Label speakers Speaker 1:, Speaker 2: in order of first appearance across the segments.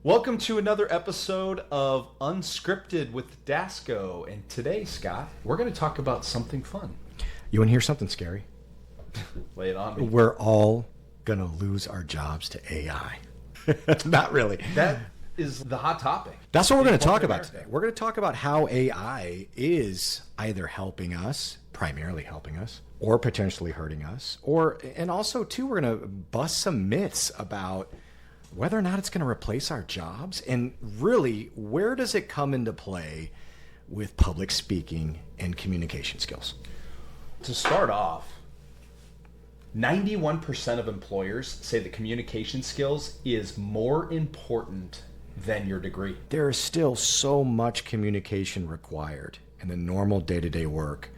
Speaker 1: Welcome to another episode of Unscripted with Dasco. And today, Scott, we're going to talk about something fun.
Speaker 2: You want to hear something scary?
Speaker 1: Lay it on me.
Speaker 2: We're all going to lose our jobs to AI. Not really.
Speaker 1: That is the hot topic.
Speaker 2: That's what we're going to talk about today. We're going to talk about how AI is either helping us, primarily helping us, or potentially hurting us. And also, too, we're going to bust some myths about whether or not it's going to replace our jobs. And really, where does it come into play with public speaking and communication skills?
Speaker 1: To start off, 91% of employers say that communication skills is more important than your degree.
Speaker 2: There is still so much communication required in the normal day-to-day work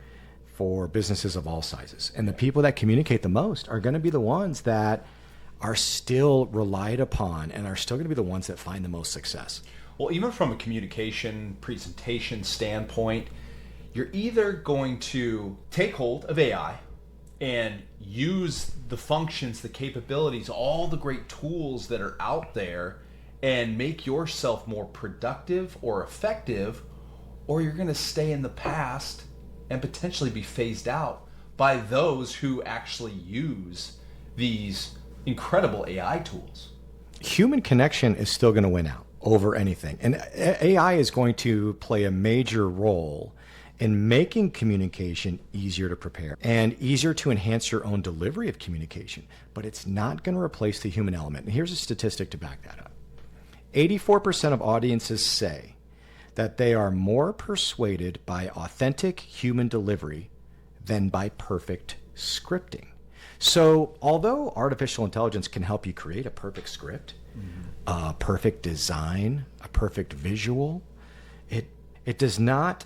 Speaker 2: for businesses of all sizes. And the people that communicate the most are going to be the ones that are still relied upon and are still going to be the ones that find the most success.
Speaker 1: Well, even from a communication presentation standpoint, you're either going to take hold of AI and use the functions, the capabilities, all the great tools that are out there and make yourself more productive or effective, or you're going to stay in the past and potentially be phased out by those who actually use these incredible AI tools.
Speaker 2: Human connection is still going to win out over anything. And AI is going to play a major role in making communication easier to prepare and easier to enhance your own delivery of communication. But it's not going to replace the human element. And here's a statistic to back that up. 84% of audiences say that they are more persuaded by authentic human delivery than by perfect scripting. So although artificial intelligence can help you create a perfect script, a perfect design, a perfect visual, it does not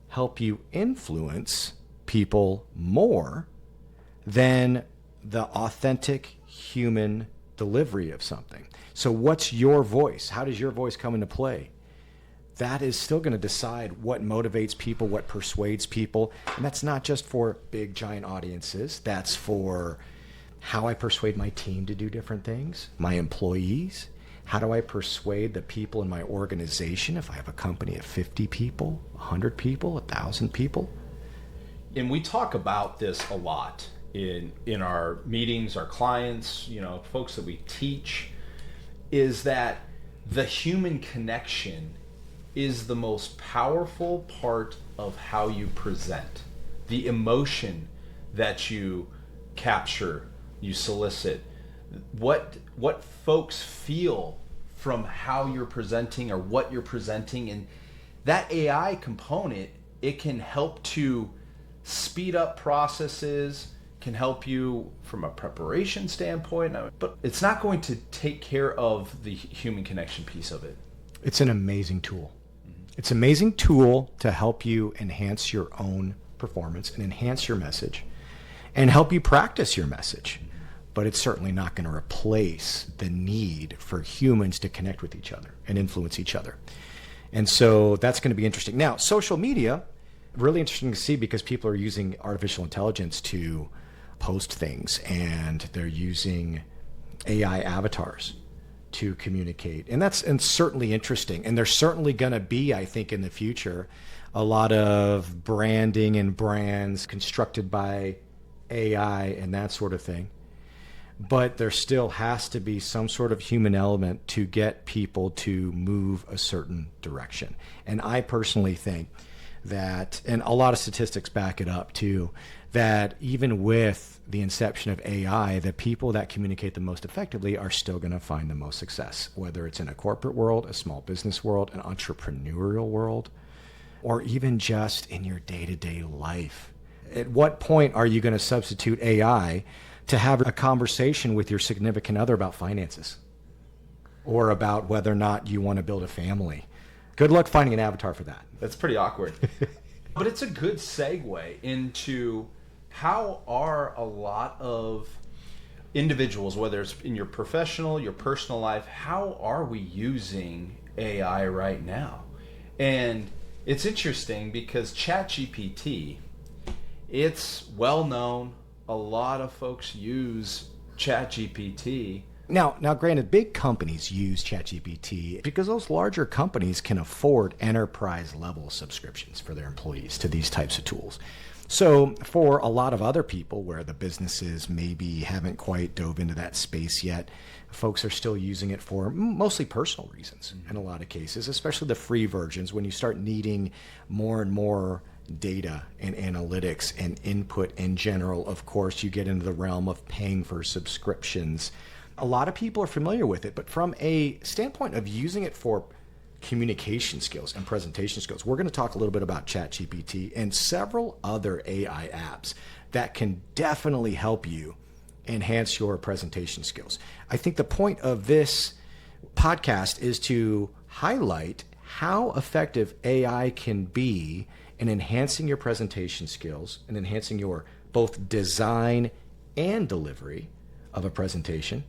Speaker 2: help you influence people more than the authentic human delivery of something. So what's your voice? How does your voice come into play? That is still going to decide what motivates people, what persuades people. And that's not just for big, giant audiences. That's for how I persuade my team to do different things, my employees. How do I persuade the people in my organization if I have a company of 50 people, 100 people, 1,000 people?
Speaker 1: And we talk about this a lot in our meetings, our clients, folks that we teach, is that the human connection is the most powerful part of how you present. The emotion that you capture, you solicit, what folks feel from how you're presenting or what you're presenting. And that AI component, it can help to speed up processes, can help you from a preparation standpoint, but it's not going to take care of the human connection piece of it.
Speaker 2: It's an amazing tool. It's an amazing tool to help you enhance your own performance and enhance your message and help you practice your message. But it's certainly not going to replace the need for humans to connect with each other and influence each other. And so that's going to be interesting. Now, social media, really interesting to see because people are using artificial intelligence to post things and they're using AI avatars to communicate. And that's certainly interesting. And there's certainly going to be, I think, in the future, a lot of branding and brands constructed by AI and that sort of thing. But there still has to be some sort of human element to get people to move a certain direction. And I personally think that, and a lot of statistics back it up too, that even with the inception of AI, the people that communicate the most effectively are still going to find the most success, whether it's in a corporate world, a small business world, an entrepreneurial world, or even just in your day-to-day life. At what point are you going to substitute AI to have a conversation with your significant other about finances or about whether or not you want to build a family? Good luck finding an avatar for that.
Speaker 1: That's pretty awkward. But it's a good segue into how are a lot of individuals, whether it's in your professional, your personal life, how are we using AI right now? And it's interesting because ChatGPT, it's well known. A lot of folks use ChatGPT.
Speaker 2: Now, granted, big companies use ChatGPT because those larger companies can afford enterprise level subscriptions for their employees to these types of tools. So for a lot of other people where the businesses maybe haven't quite dove into that space yet, folks are still using it for mostly personal reasons in a lot of cases, especially the free versions. When you start needing more and more data and analytics and input in general, of course, you get into the realm of paying for subscriptions. A lot of people are familiar with it, but from a standpoint of using it for communication skills and presentation skills, we're going to talk a little bit about ChatGPT and several other AI apps that can definitely help you enhance your presentation skills. I think the point of this podcast is to highlight how effective AI can be in enhancing your presentation skills and enhancing your both design and delivery of a presentation,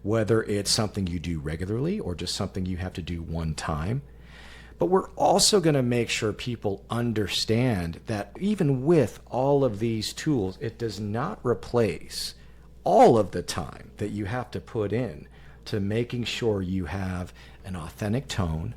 Speaker 2: whether it's something you do regularly or just something you have to do one time. But we're also going to make sure people understand that even with all of these tools, it does not replace all of the time that you have to put in to making sure you have an authentic tone,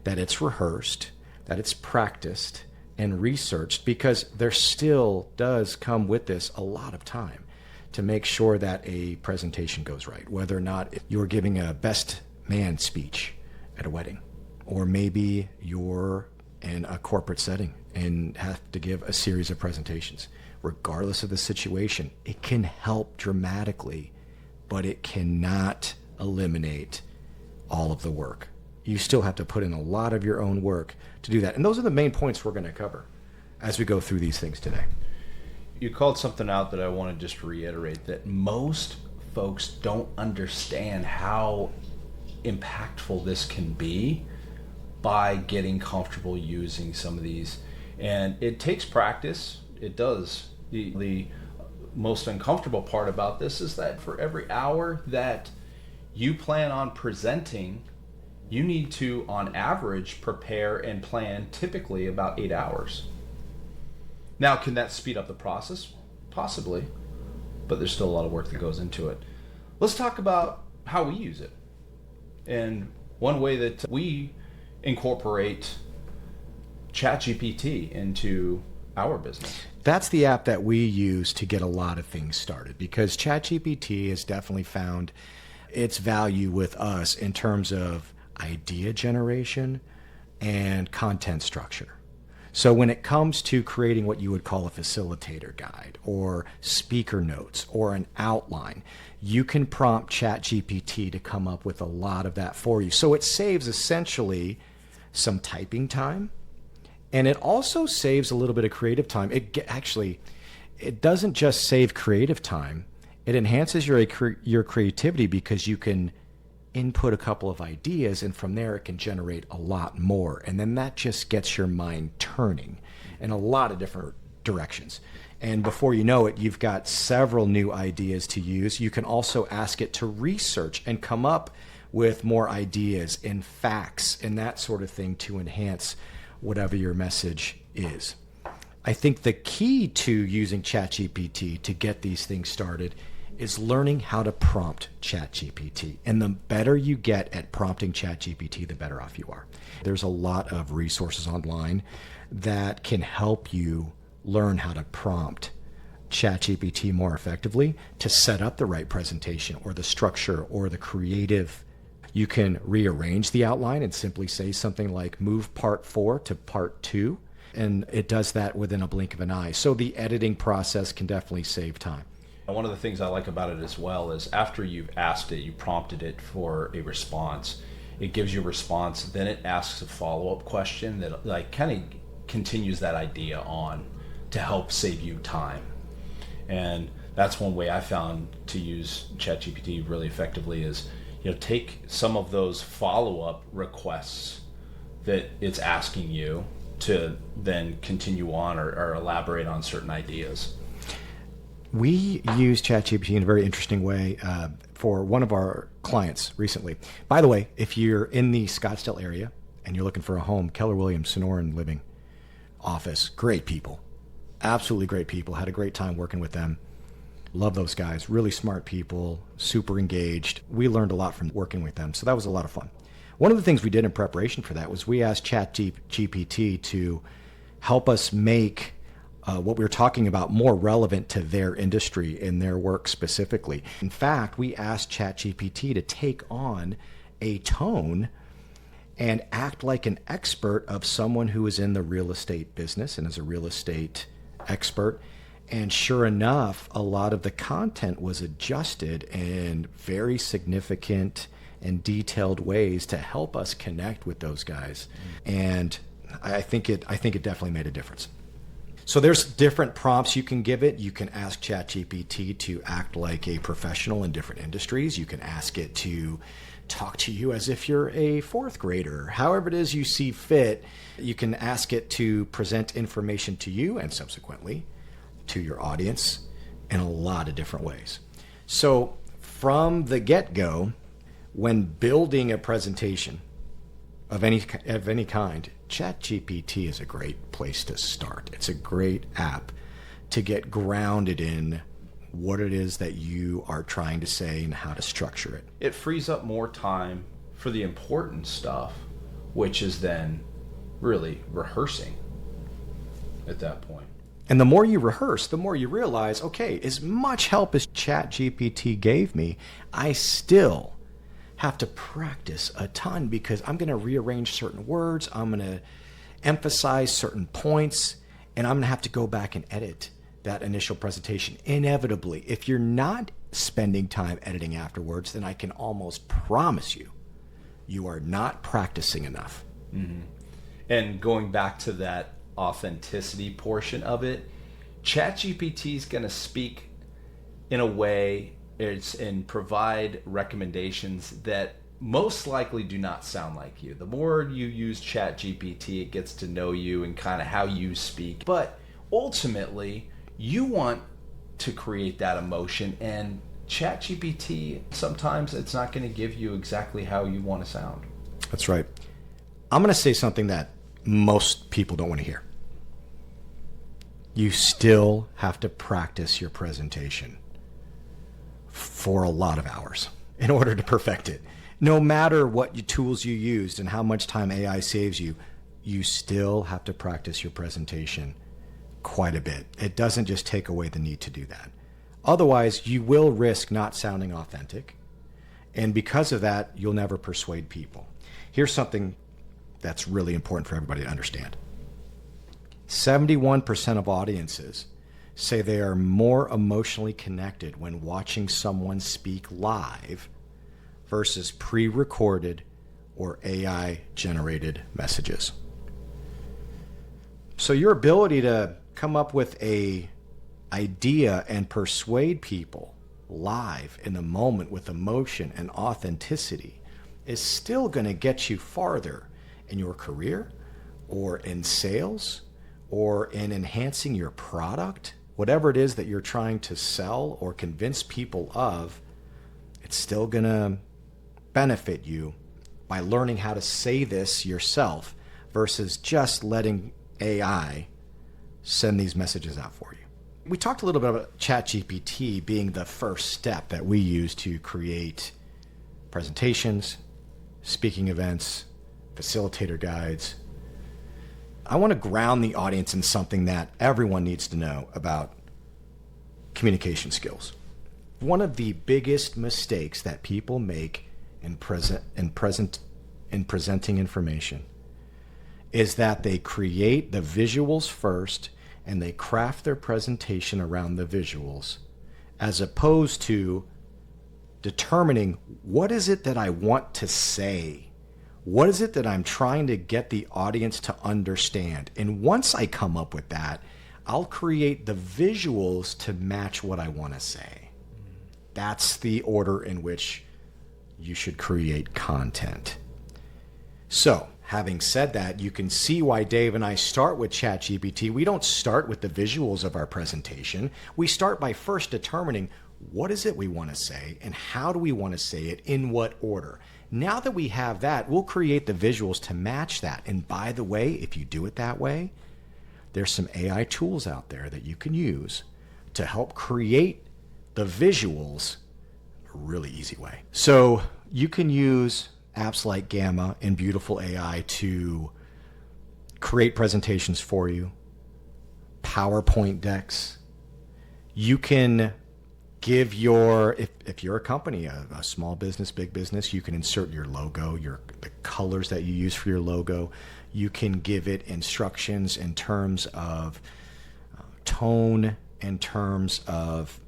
Speaker 2: that it's rehearsed, that it's practiced and researched, because there still does come with this a lot of time to make sure that a presentation goes right, whether or not you're giving a best man speech at a wedding, or maybe you're in a corporate setting and have to give a series of presentations. Regardless of the situation, it can help dramatically, but it cannot eliminate all of the work. You still have to put in a lot of your own work to do that. And those are the main points we're going to cover as we go through these things today.
Speaker 1: You called something out that I want to just reiterate, that most folks don't understand how impactful this can be by getting comfortable using some of these. And it takes practice. It does. The most uncomfortable part about this is that for every hour that you plan on presenting, you need to, on average, prepare and plan typically about 8 hours. Now, can that speed up the process? Possibly, but there's still a lot of work that goes into it. Let's talk about how we use it. And one way that we incorporate ChatGPT into our business.
Speaker 2: That's the app that we use to get a lot of things started, because ChatGPT has definitely found its value with us in terms of idea generation and content structure. So when it comes to creating what you would call a facilitator guide or speaker notes or an outline, you can prompt ChatGPT to come up with a lot of that for you. So it saves essentially some typing time, and it also saves a little bit of creative time. It doesn't just save creative time, it enhances your creativity, because you can input a couple of ideas, and from there it can generate a lot more, and then that just gets your mind turning in a lot of different directions, and before you know it, you've got several new ideas to use. You can also ask it to research and come up with more ideas and facts and that sort of thing to enhance whatever your message is. I think the key to using ChatGPT to get these things started is learning how to prompt ChatGPT. And the better you get at prompting ChatGPT, the better off you are. There's a lot of resources online that can help you learn how to prompt ChatGPT more effectively to set up the right presentation or the structure or the creative. You can rearrange the outline and simply say something like move part 4 to part 2, and it does that within a blink of an eye. So the editing process can definitely save time.
Speaker 1: One of the things I like about it as well is after you've asked it, you prompted it for a response, it gives you a response, then it asks a follow-up question that like kind of continues that idea on to help save you time. And that's one way I found to use ChatGPT really effectively is, take some of those follow-up requests that it's asking you to then continue on or elaborate on certain ideas.
Speaker 2: We use ChatGPT in a very interesting way for one of our clients recently. By the way, if you're in the Scottsdale area and you're looking for a home, Keller Williams Sonoran Living Office, great people, absolutely great people. Had a great time working with them. Love those guys. Really smart people, super engaged. We learned a lot from working with them. So that was a lot of fun. One of the things we did in preparation for that was we asked ChatGPT to help us make what we were talking about more relevant to their industry and their work specifically. In fact, we asked ChatGPT to take on a tone and act like an expert of someone who is in the real estate business and is a real estate expert. And sure enough, a lot of the content was adjusted in very significant and detailed ways to help us connect with those guys. And I think it definitely made a difference. So there's different prompts you can give it. You can ask ChatGPT to act like a professional in different industries. You can ask it to talk to you as if you're a fourth grader. However it is you see fit, you can ask it to present information to you and subsequently to your audience in a lot of different ways. So from the get-go, when building a presentation of any kind, ChatGPT is a great place to start. It's a great app to get grounded in what it is that you are trying to say and how to structure it.
Speaker 1: It frees up more time for the important stuff, which is then really rehearsing at that point.
Speaker 2: And the more you rehearse, the more you realize, okay, as much help as ChatGPT gave me, I still have to practice a ton because I'm going to rearrange certain words, I'm going to emphasize certain points, and I'm going to have to go back and edit that initial presentation. Inevitably, if you're not spending time editing afterwards, then I can almost promise you, you are not practicing enough.
Speaker 1: Mm-hmm. And going back to that authenticity portion of it, ChatGPT is going to speak in a way and provide recommendations that most likely do not sound like you. The more you use ChatGPT, it gets to know you and kind of how you speak. But ultimately, you want to create that emotion, and ChatGPT, sometimes it's not going to give you exactly how you want to sound.
Speaker 2: That's right. I'm going to say something that most people don't want to hear. You still have to practice your presentation for a lot of hours in order to perfect it. No matter what tools you used and how much time AI saves you, you still have to practice your presentation quite a bit. It doesn't just take away the need to do that. Otherwise, you will risk not sounding authentic. And because of that, you'll never persuade people. Here's something that's really important for everybody to understand. 71% of audiences say they are more emotionally connected when watching someone speak live versus pre-recorded or AI-generated messages. So your ability to come up with an idea and persuade people live in the moment with emotion and authenticity is still going to get you farther in your career or in sales or in enhancing your product. Whatever it is that you're trying to sell or convince people of, it's still going to benefit you by learning how to say this yourself versus just letting AI send these messages out for you. We talked a little bit about ChatGPT being the first step that we use to create presentations, speaking events, facilitator guides. I want to ground the audience in something that everyone needs to know about communication skills. One of the biggest mistakes that people make in presenting information is that they create the visuals first and they craft their presentation around the visuals, as opposed to determining what is it that I want to say. What is it that I'm trying to get the audience to understand? And once I come up with that, I'll create the visuals to match what I want to say. That's the order in which you should create content. So, having said that, you can see why Dave and I start with ChatGPT. We don't start with the visuals of our presentation. We start by first determining what is it we want to say and how do we want to say it, in what order. Now that we have that, we'll create the visuals to match that. And by the way, if you do it that way, there's some AI tools out there that you can use to help create the visuals, a really easy way. So you can use apps like Gamma and Beautiful AI to create presentations for you, PowerPoint decks. You can give if you're a company, a small business, big business, you can insert your logo, the colors that you use for your logo. You can give it instructions in terms of tone, in terms of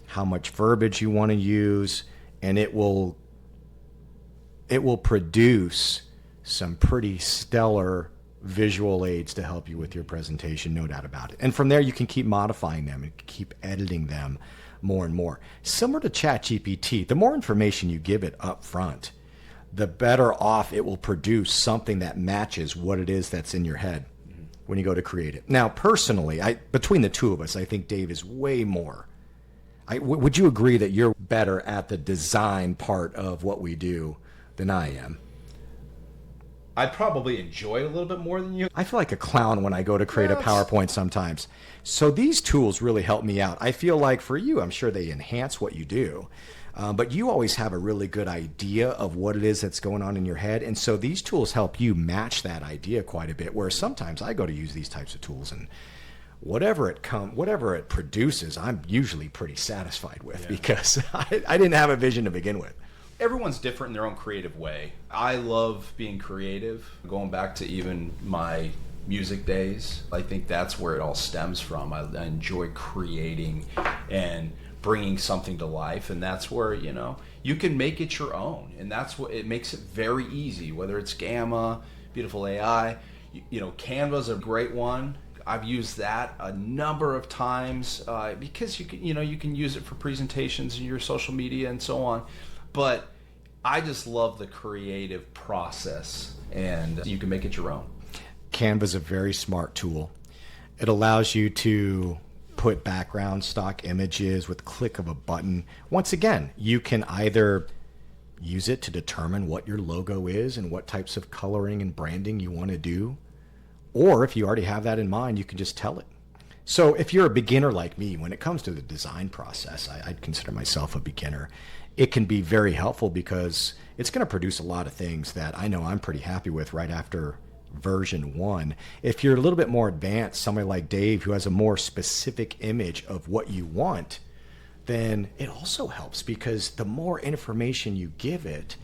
Speaker 2: how much verbiage you want to use, and it will produce some pretty stellar visual aids to help you with your presentation, no doubt about it. And from there, you can keep modifying them and keep editing them more and more. Similar to ChatGPT, the more information you give it up front, the better off it will produce something that matches what it is that's in your head when you go to create it. Now, personally, between the two of us, I think Dave is way more. Would you agree that you're better at the design part of what we do than I am?
Speaker 1: I probably enjoy it a little bit more than you.
Speaker 2: I feel like a clown when I go to create a PowerPoint sometimes. So these tools really help me out. I feel like for you, I'm sure they enhance what you do. But you always have a really good idea of what it is that's going on in your head. And so these tools help you match that idea quite a bit, where sometimes I go to use these types of tools and whatever it produces, I'm usually pretty satisfied with because I didn't have a vision to begin with.
Speaker 1: Everyone's different in their own creative way. I love being creative. Going back to even my music days, I think that's where it all stems from. I enjoy creating and bringing something to life, and that's where, you can make it your own, and that's what it makes it very easy, whether it's Gamma, Beautiful AI, Canva's a great one. I've used that a number of times because you can use it for presentations in your social media and so on. But I just love the creative process, and you can make it your own.
Speaker 2: Canva's a very smart tool. It allows you to put background stock images with a click of a button. Once again, you can either use it to determine what your logo is and what types of coloring and branding you want to do. Or if you already have that in mind, you can just tell it. So if you're a beginner like me, when it comes to the design process, I'd consider myself a beginner. It can be very helpful because it's going to produce a lot of things that I know I'm pretty happy with right after version 1. If you're a little bit more advanced, somebody like Dave who has a more specific image of what you want, then it also helps because the more information you give it,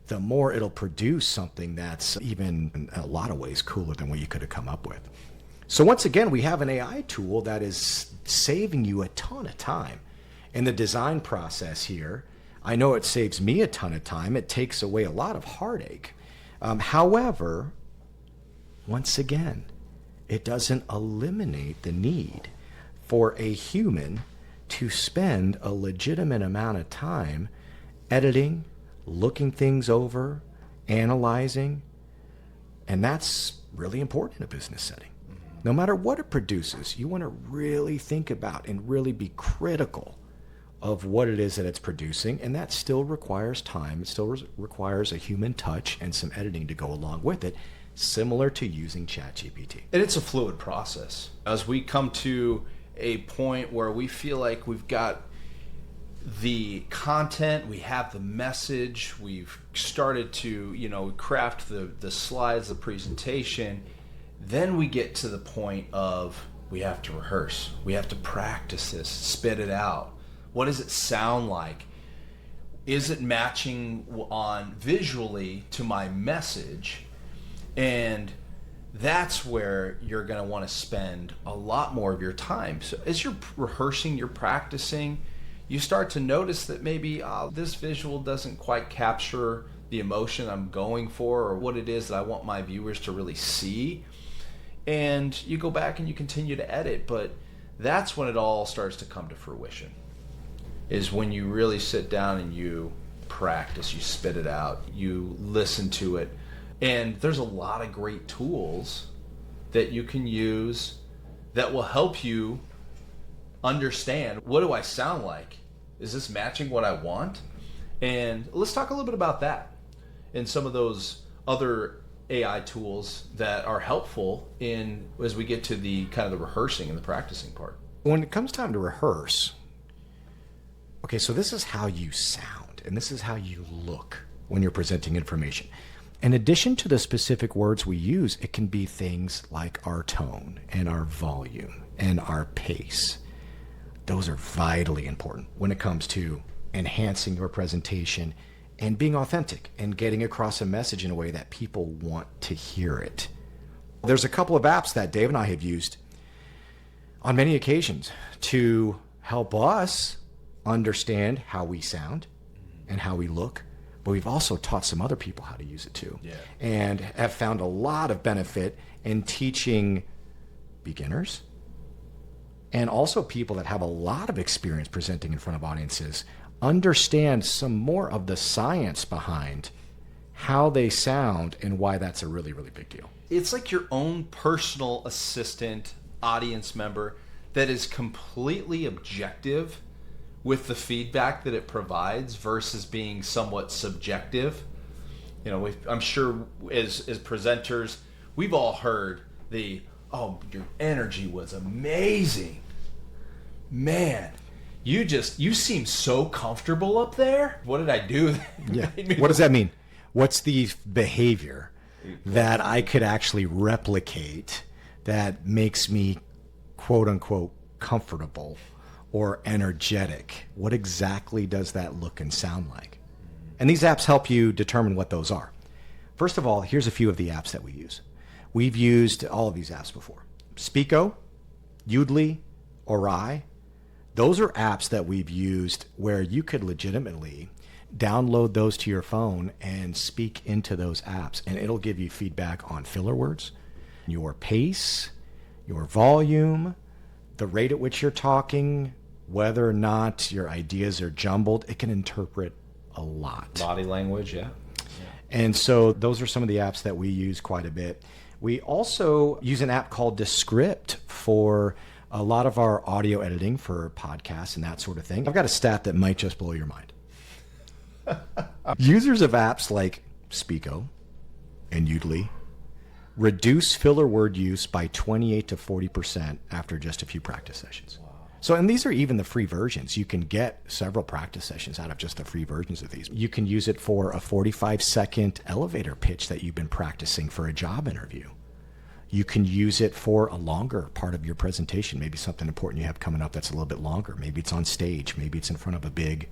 Speaker 2: the more it'll produce something that's even in a lot of ways cooler than what you could have come up with. So once again, we have an AI tool that is saving you a ton of time in the design process here. I know it saves me a ton of time. It takes away a lot of heartache. However, once again, it doesn't eliminate the need for a human to spend a legitimate amount of time editing, looking things over, analyzing, and that's really important in a business setting. No matter what it produces, you want to really think about and really be critical of what it is that it's producing, and that still requires time. It still requires a human touch and some editing to go along with it, similar to using ChatGPT.
Speaker 1: And it's a fluid process. As we come to a point where we feel like we've got the content, we have the message, we've started to, craft the slides, the presentation, then we get to the point of we have to rehearse. We have to practice this, spit it out. What does it sound like? Is it matching on visually to my message? And that's where you're going to want to spend a lot more of your time. So as you're rehearsing, you're practicing, you start to notice that maybe this visual doesn't quite capture the emotion I'm going for or what it is that I want my viewers to really see. And you go back and you continue to edit, but that's when it all starts to come to fruition, is when you really sit down and you practice, you spit it out, you listen to it. And there's a lot of great tools that you can use that will help you understand, what do I sound like? Is this matching what I want? And let's talk a little bit about that and some of those other AI tools that are helpful as we get to the kind of the rehearsing and the practicing part.
Speaker 2: When it comes time to rehearse, Okay, so this is how you sound, and this is how you look when you're presenting information. In addition to the specific words we use, it can be things like our tone and our volume and our pace. Those are vitally important when it comes to enhancing your presentation and being authentic and getting across a message in a way that people want to hear it. There's a couple of apps that Dave and I have used on many occasions to help us understand how we sound and how we look, but we've also taught some other people how to use it too.
Speaker 1: Yeah.
Speaker 2: And have found a lot of benefit in teaching beginners and also people that have a lot of experience presenting in front of audiences understand some more of the science behind how they sound and why that's a really, really big deal.
Speaker 1: It's like your own personal assistant, audience member that is completely objective with the feedback that it provides versus being somewhat subjective. You know, I'm sure as presenters, we've all heard oh, your energy was amazing. Man, you seem so comfortable up there. What did I do?
Speaker 2: Yeah. What does that mean? What's the behavior that I could actually replicate that makes me, quote unquote, comfortable or energetic? What exactly does that look and sound like? And these apps help you determine what those are. First of all, here's a few of the apps that we use. We've used all of these apps before. Speeko, Yoodli, Orai. Those are apps that we've used where you could legitimately download those to your phone and speak into those apps, and it'll give you feedback on filler words, your pace, your volume, the rate at which you're talking, whether or not your ideas are jumbled. It can interpret a lot.
Speaker 1: Body language, yeah.
Speaker 2: And so those are some of the apps that we use quite a bit. We also use an app called Descript for a lot of our audio editing for podcasts and that sort of thing. I've got a stat that might just blow your mind. Users of apps like Speeko and Yoodli reduce filler word use by 28 to 40% after just a few practice sessions. Wow. So, and these are even the free versions. You can get several practice sessions out of just the free versions of these. You can use it for a 45-second elevator pitch that you've been practicing for a job interview. You can use it for a longer part of your presentation, maybe something important you have coming up that's a little bit longer. Maybe it's on stage. Maybe it's in front of a big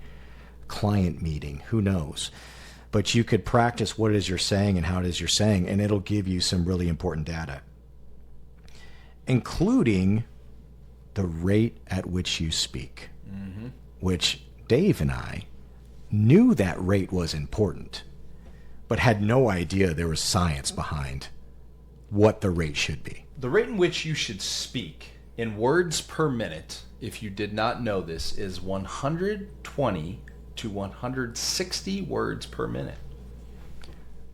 Speaker 2: client meeting. Who knows? But you could practice what it is you're saying and how it is you're saying, and it'll give you some really important data, including the rate at which you speak, which Dave and I knew that rate was important, but had no idea there was science behind what the rate should be.
Speaker 1: The rate in which you should speak in words per minute, if you did not know this, is 120 to 160 words per minute.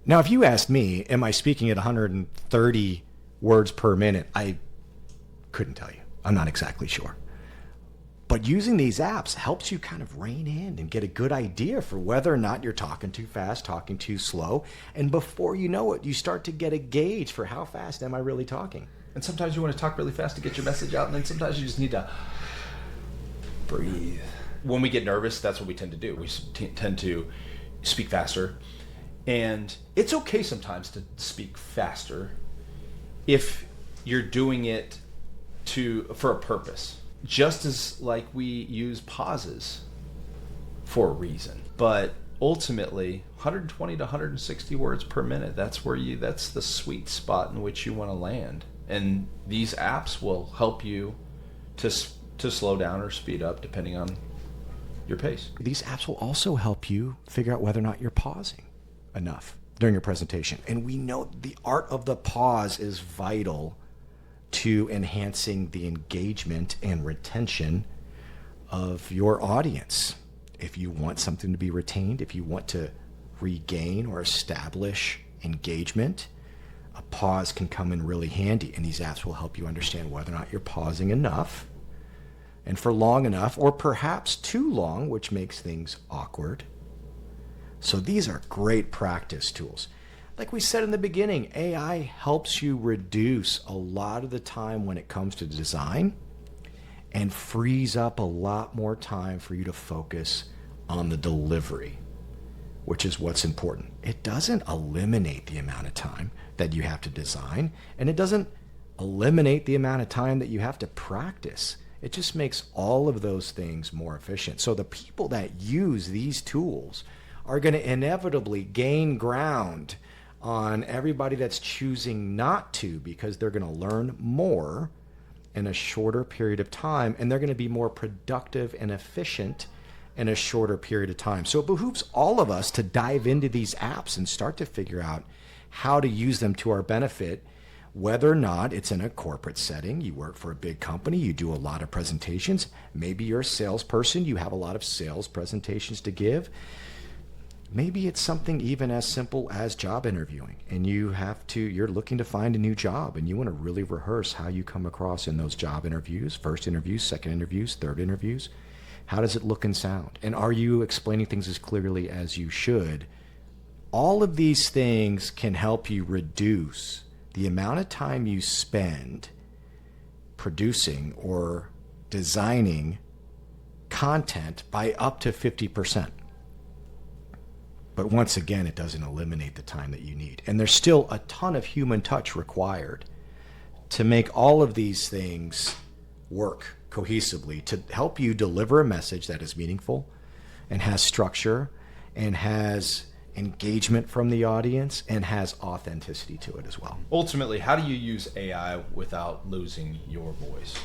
Speaker 2: Now, if you asked me, am I speaking at 130 words per minute? I couldn't tell you. I'm not exactly sure. But using these apps helps you kind of rein in and get a good idea for whether or not you're talking too fast, talking too slow. And before you know it, you start to get a gauge for how fast am I really talking.
Speaker 1: And sometimes you want to talk really fast to get your message out, and then sometimes you just need to breathe. When we get nervous, that's what we tend to do. We tend to speak faster. And it's okay sometimes to speak faster if you're doing it for a purpose. Just as like we use pauses for a reason. But ultimately, 120 to 160 words per minute, that's the sweet spot in which you want to land. And these apps will help you to slow down or speed up depending on your pace.
Speaker 2: These apps will also help you figure out whether or not you're pausing enough during your presentation. And we know the art of the pause is vital to enhancing the engagement and retention of your audience. If you want something to be retained, if you want to regain or establish engagement, a pause can come in really handy, and these apps will help you understand whether or not you're pausing enough and for long enough, or perhaps too long, which makes things awkward. So these are great practice tools. Like we said in the beginning, AI helps you reduce a lot of the time when it comes to design and frees up a lot more time for you to focus on the delivery, which is what's important. It doesn't eliminate the amount of time that you have to design, and it doesn't eliminate the amount of time that you have to practice. It just makes all of those things more efficient. So the people that use these tools are going to inevitably gain ground on everybody that's choosing not to, because they're going to learn more in a shorter period of time, and they're going to be more productive and efficient in a shorter period of time. So it behooves all of us to dive into these apps and start to figure out how to use them to our benefit, whether or not it's in a corporate setting. You work for a big company, you do a lot of presentations. Maybe you're a salesperson, you have a lot of sales presentations to give. Maybe it's something even as simple as job interviewing, and you're looking to find a new job, and you want to really rehearse how you come across in those job interviews, first interviews, second interviews, third interviews. How does it look and sound? And are you explaining things as clearly as you should? All of these things can help you reduce the amount of time you spend producing or designing content by up to 50%. But once again, it doesn't eliminate the time that you need. And there's still a ton of human touch required to make all of these things work cohesively, to help you deliver a message that is meaningful and has structure and has engagement from the audience and has authenticity to it as well.
Speaker 1: Ultimately, how do you use AI without losing your voice?